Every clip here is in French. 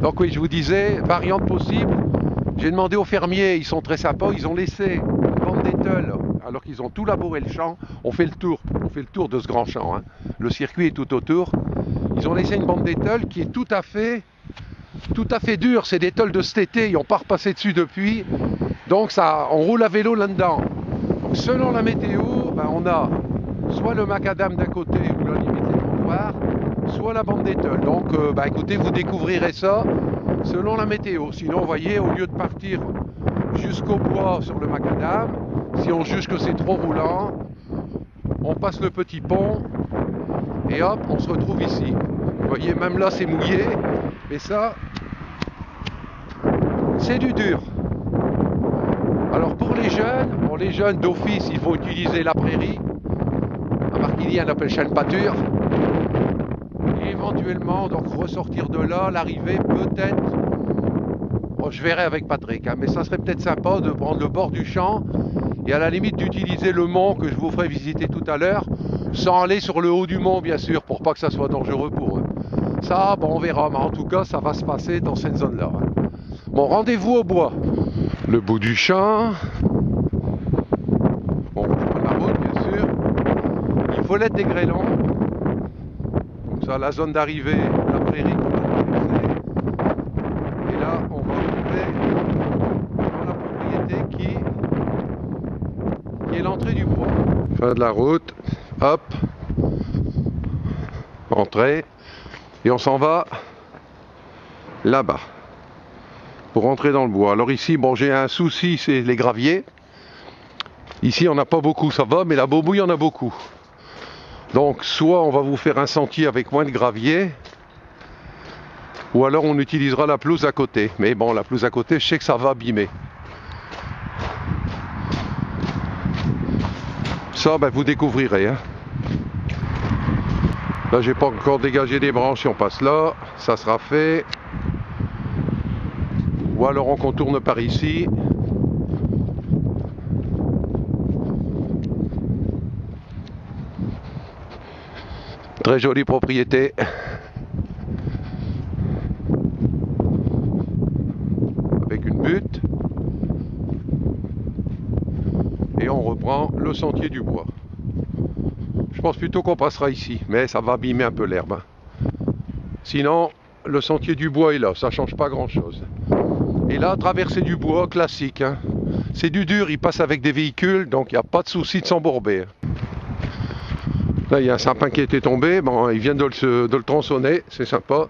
Donc oui, je vous disais, variante possible. J'ai demandé aux fermiers, ils sont très sympas, ils ont laissé une bande d'éteules, alors qu'ils ont tout labouré le champ. On fait le tour de ce grand champ, hein. Le circuit est tout autour. Ils ont laissé une bande d'éteules qui est tout à fait dure. C'est des tôles de cet été, ils n'ont pas repassé dessus depuis. Donc ça, on roule à vélo là-dedans. Donc selon la météo, ben, on a soit le macadam d'un côté où la limite est trottoir, soit la bande d'éteules. Donc ben, écoutez, vous découvrirez ça selon la météo. Sinon, vous voyez, au lieu de partir jusqu'au bois sur le macadam, si on juge que c'est trop roulant, on passe le petit pont et hop, on se retrouve ici. Vous voyez, même là c'est mouillé, mais ça, c'est du dur. Alors pour les jeunes d'office, il faut utiliser la prairie. À Marquigny, on appelle chaîne pâture. Et éventuellement, donc ressortir de là, l'arrivée peut-être. Bon, je verrai avec Patrick, hein, mais ça serait peut-être sympa de prendre le bord du champ et à la limite d'utiliser le mont que je vous ferai visiter tout à l'heure, sans aller sur le haut du mont bien sûr, pour pas que ça soit dangereux pour eux. Ça, bon, on verra, mais en tout cas, ça va se passer dans cette zone-là. Hein. Bon, rendez-vous au bois. Le bout du champ. Bon, je prends la route, bien sûr. Il faut l'être des grêlons. Comme ça, la zone d'arrivée, la prairie qu'on va traverser. Et là, on va arriver dans la propriété qui est l'entrée du bois. Fin de la route. Hop. Entrée. Et on s'en va là-bas. Pour rentrer dans le bois. Alors ici, bon, j'ai un souci, c'est les graviers. Ici, on n'a pas beaucoup, ça va, mais la Beaubouille, il y en a beaucoup. Donc, soit on va vous faire un sentier avec moins de gravier, ou alors on utilisera la pelouse à côté. Mais bon, la pelouse à côté, je sais que ça va abîmer. Ça, ben, vous découvrirez. Hein. Là, j'ai pas encore dégagé des branches, si on passe là, ça sera fait. Ou alors on contourne par ici. Très jolie propriété. Avec une butte. Et on reprend le sentier du bois. Je pense plutôt qu'on passera ici, mais ça va abîmer un peu l'herbe. Sinon, le sentier du bois est là, ça change pas grand chose. Et là, traversée du bois, classique. Hein. C'est du dur, il passe avec des véhicules, donc il n'y a pas de souci de s'embourber. Là, il y a un sapin qui était tombé, bon, ils viennent de le tronçonner, c'est sympa.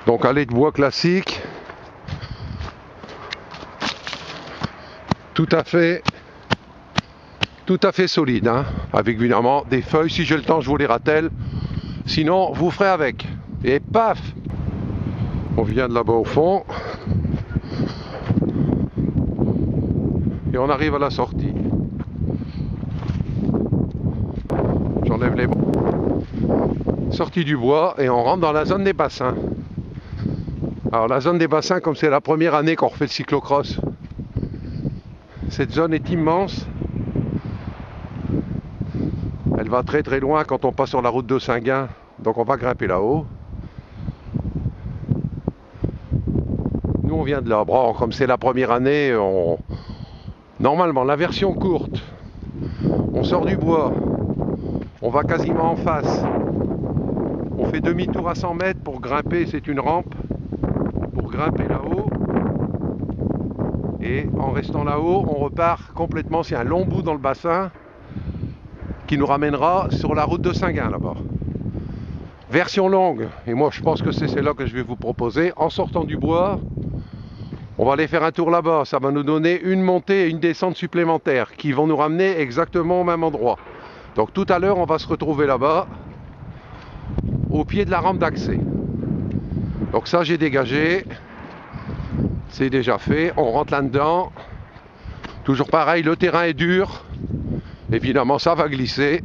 Donc, allée de bois classique. Tout à fait solide, hein, avec évidemment des feuilles. Si j'ai le temps, je vous les ratelle. Sinon, vous ferez avec. Et paf! On vient de là-bas au fond. Et on arrive à la sortie. J'enlève les sortie du bois et on rentre dans la zone des bassins. Alors la zone des bassins, comme c'est la première année qu'on refait le cyclocross, cette zone est immense. Elle va très très loin quand on passe sur la route de Saint-Gain. Donc on va grimper là-haut. Nous on vient de là. Bon, comme c'est la première année, normalement la version courte, on sort du bois, on va quasiment en face. On fait demi-tour à 100 mètres pour grimper, c'est une rampe, pour grimper là-haut. Et en restant là-haut, on repart complètement, c'est un long bout dans le bassin qui nous ramènera sur la route de Saint-Gain là-bas. Version longue, et moi je pense que c'est celle-là que je vais vous proposer. En sortant du bois, on va aller faire un tour là-bas, ça va nous donner une montée et une descente supplémentaires qui vont nous ramener exactement au même endroit. Donc tout à l'heure, on va se retrouver là-bas, au pied de la rampe d'accès. Donc ça, j'ai dégagé, c'est déjà fait, on rentre là-dedans. Toujours pareil, le terrain est dur, évidemment ça va glisser.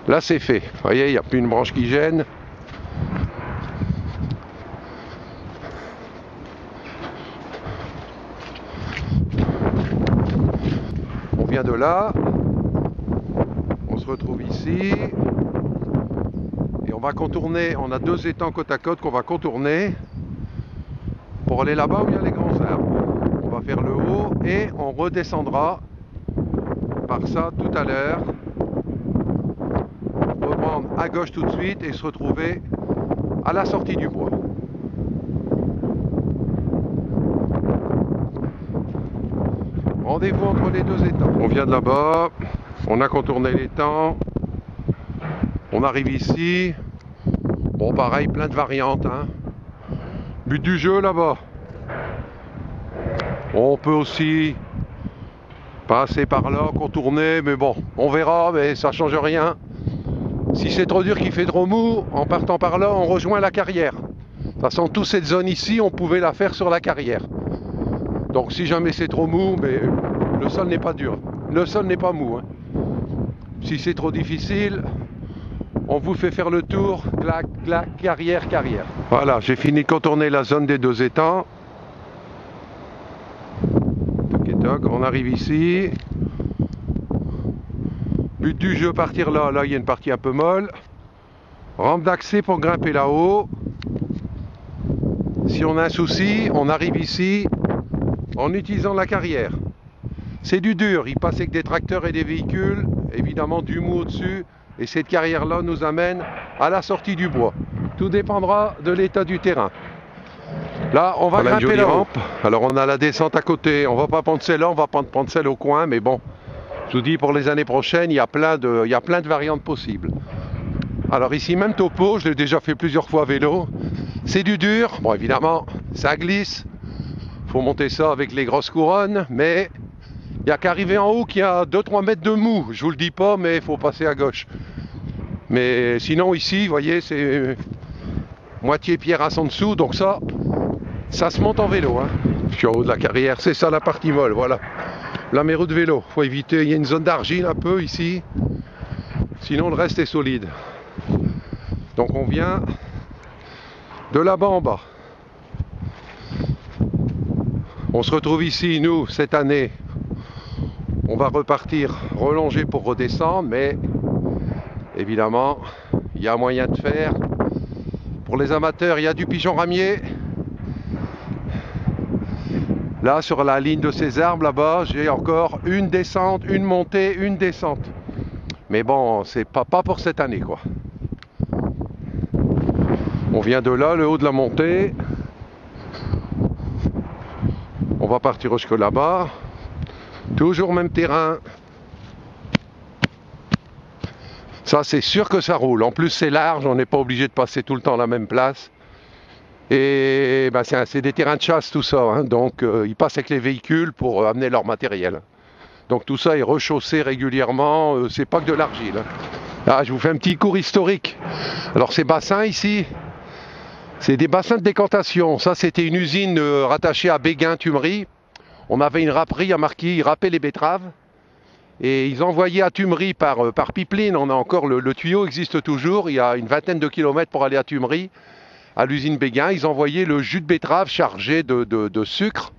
Là c'est fait, vous voyez, il n'y a plus une branche qui gêne. On vient de là, on se retrouve ici, Et on va contourner, on a 2 étangs côte à côte qu'on va contourner pour aller là-bas où il y a les grands arbres. On va faire le haut et on redescendra par ça tout à l'heure. Reprendre à gauche tout de suite et se retrouver à la sortie du bois. Rendez-vous entre les 2 étangs. On vient de là-bas, on a contourné l'étang, on arrive ici. Bon, pareil, plein de variantes, hein. But du jeu là-bas. On peut aussi passer par là, contourner, mais bon, on verra, mais ça change rien. Si c'est trop dur, qu'il fait trop mou, en partant par là, on rejoint la carrière. De toute façon, toute cette zone ici, on pouvait la faire sur la carrière. Donc si jamais c'est trop mou, mais le sol n'est pas dur. Le sol n'est pas mou, hein. Si c'est trop difficile, on vous fait faire le tour, clac, clac, carrière, carrière. Voilà, j'ai fini de contourner la zone des 2 étangs. Toc et toc, on arrive ici. But du jeu, partir là. Là, il y a une partie un peu molle. Rampe d'accès pour grimper là-haut. Si on a un souci, on arrive ici en utilisant la carrière. C'est du dur, il passe avec des tracteurs et des véhicules, évidemment du mou au-dessus. Et cette carrière-là nous amène à la sortie du bois. Tout dépendra de l'état du terrain. Là, on va grimper la rampe. Alors, on a la descente à côté. On va pas prendre celle-là, on va prendre celle au coin. Mais bon, je vous dis, pour les années prochaines, il y a plein de variantes possibles. Alors ici, même topo, je l'ai déjà fait plusieurs fois à vélo. C'est du dur. Bon, évidemment, ça glisse. Faut monter ça avec les grosses couronnes. Mais il n'y a qu'arriver en haut qu'il y a 2-3 mètres de mou. Je vous le dis pas, mais il faut passer à gauche. Mais sinon ici, vous voyez, c'est moitié pierrasse en dessous, donc ça se monte en vélo, hein. Je suis en haut de la carrière, c'est ça la partie molle, voilà. La mes roues de vélo, faut éviter, il y a une zone d'argile un peu ici, sinon le reste est solide. Donc on vient de là-bas en bas. On se retrouve ici, nous, cette année. On va repartir relonger pour redescendre, mais évidemment, il y a moyen de faire. Pour les amateurs, il y a du pigeon ramier. Là, sur la ligne de ces arbres, là-bas, j'ai encore une descente, une montée, une descente. Mais bon, c'est pas pour cette année, quoi. On vient de là, le haut de la montée. On va partir jusque là-bas. Toujours même terrain. Ça, c'est sûr que ça roule. En plus, c'est large, on n'est pas obligé de passer tout le temps à la même place. Et ben, c'est des terrains de chasse, tout ça, hein. Donc, ils passent avec les véhicules pour amener leur matériel. Donc, tout ça est rechaussé régulièrement. C'est pas que de l'argile, hein. Ah, je vous fais un petit cours historique. Alors, ces bassins ici, c'est des bassins de décantation. Ça, c'était une usine rattachée à Béguin-Tumerie. On avait une râperie à Marquis, ils râpaient les betteraves. Et ils envoyaient à Tumerie par pipeline. On a encore le tuyau existe toujours. Il y a une vingtaine de kilomètres pour aller à Tumerie, à l'usine Béguin. Ils envoyaient le jus de betterave chargé de sucre.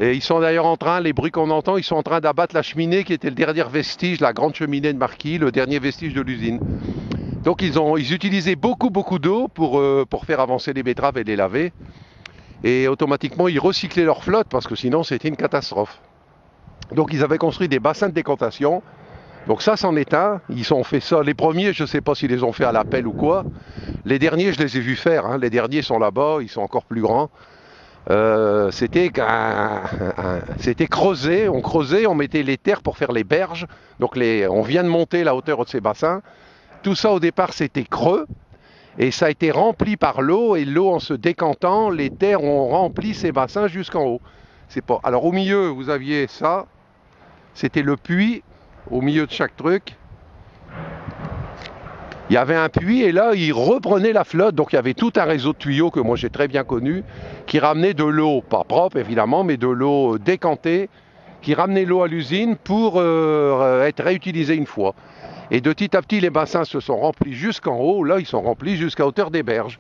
Et ils sont d'ailleurs en train, les bruits qu'on entend, ils sont en train d'abattre la cheminée qui était le dernier vestige, la grande cheminée de Marquis, le dernier vestige de l'usine. Donc ils utilisaient beaucoup d'eau pour faire avancer les betteraves et les laver. Et automatiquement, ils recyclaient leur flotte parce que sinon, c'était une catastrophe. Donc, ils avaient construit des bassins de décantation. Donc ça, c'en est un. Ils ont fait ça. Les premiers, je ne sais pas s'ils les ont fait à la pelle ou quoi. Les derniers, je les ai vus faire, hein. Les derniers sont là-bas, ils sont encore plus grands. C'était creusé. On creusait, on mettait les terres pour faire les berges. Donc, on vient de monter la hauteur de ces bassins. Tout ça, au départ, c'était creux. Et ça a été rempli par l'eau, et l'eau en se décantant, les terres ont rempli ces bassins jusqu'en haut. Alors au milieu, vous aviez ça, c'était le puits, au milieu de chaque truc. Il y avait un puits, et là, ils reprenaient la flotte, donc il y avait tout un réseau de tuyaux que moi j'ai très bien connu, qui ramenait de l'eau, pas propre évidemment, mais de l'eau décantée, qui ramenait l'eau à l'usine pour être réutilisée une fois. Et de petit à petit, les bassins se sont remplis jusqu'en haut. Là, ils sont remplis jusqu'à hauteur des berges.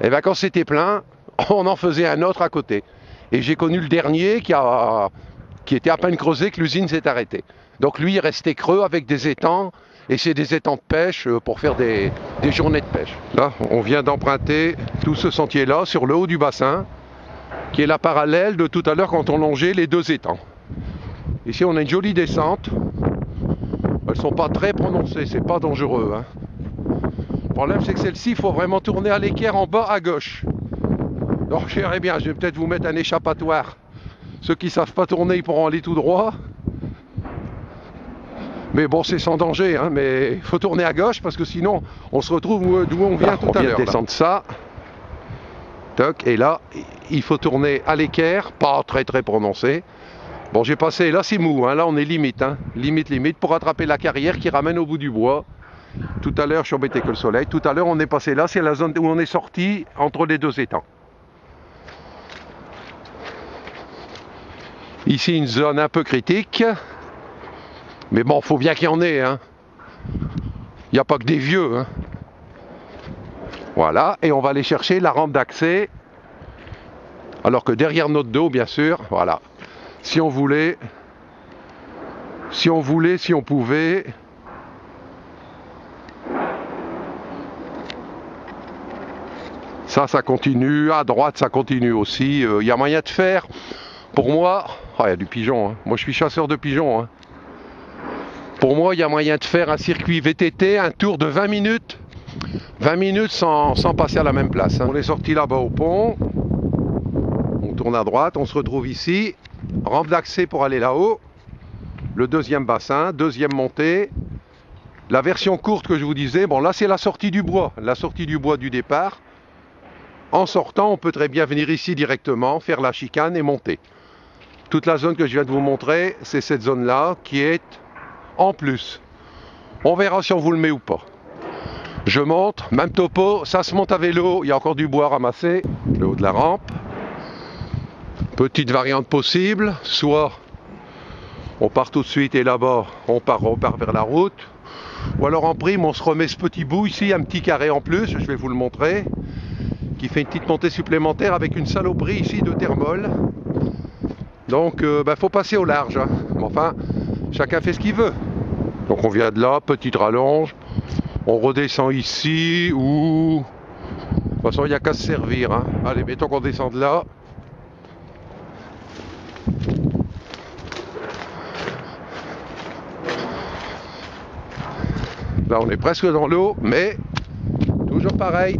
Et bien, quand c'était plein, on en faisait un autre à côté. Et j'ai connu le dernier qui était à peine creusé, que l'usine s'est arrêtée. Donc lui, il restait creux avec des étangs. Et c'est des étangs de pêche pour faire des des journées de pêche. Là, on vient d'emprunter tout ce sentier-là sur le haut du bassin, qui est la parallèle de tout à l'heure quand on longeait les deux étangs. Ici, on a une jolie descente. Elles sont pas très prononcées, c'est pas dangereux, hein. Le problème, c'est que celle-ci, il faut vraiment tourner à l'équerre en bas à gauche. Donc, je verrai bien, je vais peut-être vous mettre un échappatoire. Ceux qui savent pas tourner, ils pourront aller tout droit. Mais bon, c'est sans danger, hein, mais il faut tourner à gauche parce que sinon, on se retrouve d'où on vient tout à l'heure. On vient descendre ça. Toc, et là, il faut tourner à l'équerre, pas très prononcé. Bon, j'ai passé, là c'est mou, hein, là on est limite, hein, limite, pour attraper la carrière qui ramène au bout du bois. Tout à l'heure, je suis embêté que le soleil. Tout à l'heure, on est passé là, c'est la zone où on est sorti entre les deux étangs. Ici, une zone un peu critique. Mais bon, faut bien qu'il y en ait, hein. Il n'y a pas que des vieux, hein. Voilà, et on va aller chercher la rampe d'accès. Alors que derrière notre dos, bien sûr, voilà. Si on voulait, si on pouvait. Ça continue. À droite, ça continue aussi. Il y a moyen de faire. Pour moi, il y a du pigeon, hein. Moi, je suis chasseur de pigeons, hein. Pour moi, il y a moyen de faire un circuit VTT, un tour de 20 minutes. 20 minutes sans passer à la même place, hein. On est sorti là-bas au pont. On tourne à droite, on se retrouve ici. Rampe d'accès pour aller là-haut. Le deuxième bassin, deuxième montée. La version courte que je vous disais, bon là c'est la sortie du bois. La sortie du bois du départ. En sortant, on peut très bien venir ici directement, faire la chicane et monter. Toute la zone que je viens de vous montrer, c'est cette zone-là qui est en plus. On verra si on vous le met ou pas. Je monte, même topo, ça se monte à vélo, il y a encore du bois ramassé, le haut de la rampe. Petite variante possible, soit on part tout de suite et là-bas on part vers la route, ou alors en prime on se remet ce petit bout ici, un petit carré en plus, je vais vous le montrer, qui fait une petite montée supplémentaire avec une saloperie ici de thermol. Donc faut passer au large, hein. Enfin, chacun fait ce qu'il veut. Donc on vient de là, petite rallonge, on redescend ici, ou... De toute façon, il n'y a qu'à se servir, hein. Allez, mettons qu'on descend de là. Là, on est presque dans l'eau, mais toujours pareil.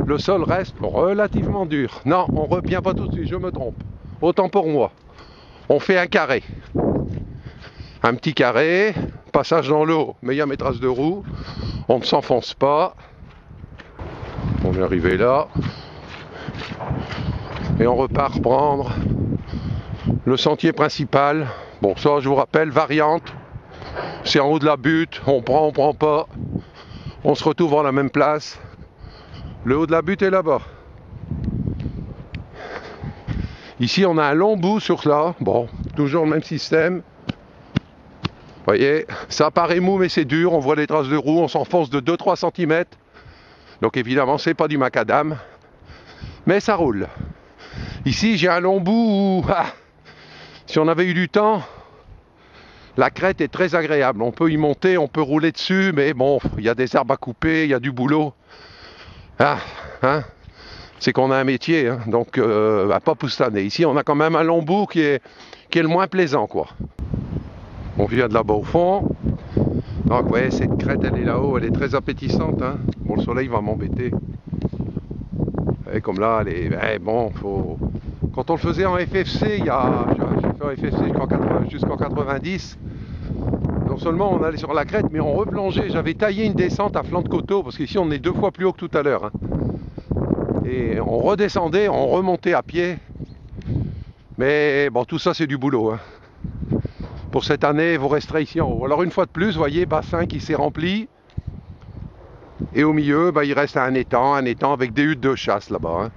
Le sol reste relativement dur. Non, on ne revient pas tout de suite, je me trompe. Autant pour moi. On fait un carré. Un petit carré, passage dans l'eau, mais il y a mes traces de roues. On ne s'enfonce pas. On est arrivé là. Et on repart prendre le sentier principal. Bon, ça, je vous rappelle, variante. C'est en haut de la butte. On prend pas. On se retrouve dans la même place. Le haut de la butte est là-bas. Ici, on a un long bout sur là. Bon, toujours le même système. Vous voyez, ça paraît mou, mais c'est dur. On voit les traces de roues. On s'enfonce de 2-3 cm. Donc évidemment, c'est pas du macadam. Mais ça roule. Ici, j'ai un long bout où, si on avait eu du temps, la crête est très agréable. On peut y monter, on peut rouler dessus, mais bon, il y a des arbres à couper, il y a du boulot. C'est qu'on a un métier, hein, donc à pas poustaner. Ici, on a quand même un long bout qui est le moins plaisant, quoi. On vient de là-bas au fond. Donc, ouais, cette crête, elle est là-haut, elle est très appétissante, hein. Bon, le soleil va m'embêter. Et comme là, elle est... bon, faut... Quand on le faisait en FFC, j'ai fait en FFC jusqu'en 90, non seulement on allait sur la crête, mais on replongeait. J'avais taillé une descente à flanc de coteau, parce qu'ici on est 2 fois plus haut que tout à l'heure, hein. Et on redescendait, on remontait à pied. Mais bon, tout ça c'est du boulot, hein. Pour cette année, vous resterez ici en haut. Alors une fois de plus, vous voyez, bassin qui s'est rempli. Et au milieu, il reste un étang avec des huttes de chasse là-bas, hein.